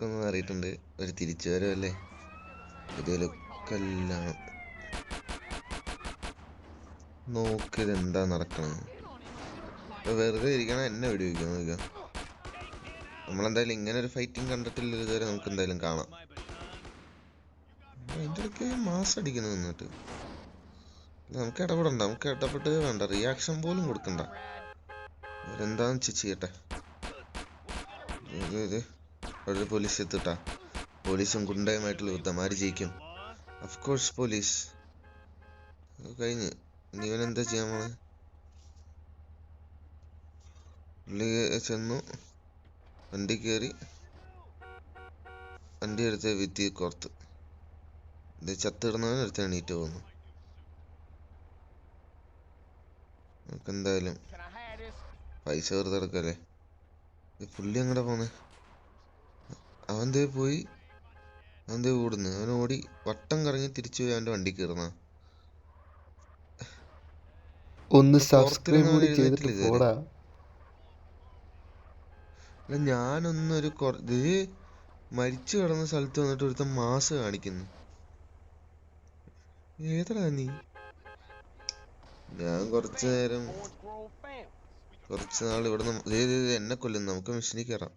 ഒന്ന് മാറിയിട്ടുണ്ട്. ഒരു തിരിച്ചു വരവല്ലേ ഇതിലൊക്കെ എല്ലാം. നോക്കിതെന്താ നടക്കണത്. വെറുതെ ഇരിക്കണം എന്നെ വെടിവെക്കാൻ നോക്കുക. നമ്മളെന്തായാലും ഇങ്ങനെ ഒരു ഫൈറ്റിംഗ് കണ്ടിട്ടില്ല ഇതുവരെ. നമുക്ക് എന്തായാലും കാണാം. അതിൻ്റെ ഇടയ്ക്ക് മാസ് അടിക്കുന്നു നിന്നിട്ട്. നമുക്ക് ഇടപെടണ്ട, നമുക്ക് ഇടപെട്ട് വേണ്ട, റിയാക്ഷൻ പോലും കൊടുക്കണ്ട. അവരെന്താന്ന് വെച്ച് ചെയ്യട്ടെ. അവിടെ പോലീസ് എത്തിട്ടാ. പോലീസും ഗുണ്ടയുമായിട്ടുള്ള യുദ്ധം ആര് ജയിക്കും? Of course police. കഴിഞ്ഞ്. ഇനി ഇവനെന്താ ചെയ്യാൻ പോണെ? പുള്ളി ചെന്നു, വണ്ടി കയറി, വണ്ടി എടുത്ത് വിത്തി കോർത്ത്. ഇത് ചത്തിടുന്നവൻ എടുത്ത് എണീറ്റ് പോകുന്നു. നമുക്ക് എന്തായാലും പൈസ വെറുതെ എടുക്കല്ലേ. പുള്ളി അങ്ങടെ പോന്നെ. അവൻ്റെ പോയി, അവൻ്റെ ഓടുന്നു. അവൻ ഓടി വട്ടം കറങ്ങി തിരിച്ചു പോയി അവൻ്റെ വണ്ടി കയറുന്ന. ഒന്ന് സബ്സ്ക്രൈബ് കൂടി ചെയ്തിട്ട് പോടാ. ഞാനൊന്നൊരു മരിച്ചു കിടന്ന സ്ഥലത്ത് വന്നിട്ട് ഒരുത്തൻ മാസ് കാണിക്കുന്നു. ഏതടാ നീ? ഞാൻ കുറച്ചു നാൾ ഇവിടെ എന്നെ കൊല്ലുന്നു. നമുക്ക് മിഷനിൽ കയറാം.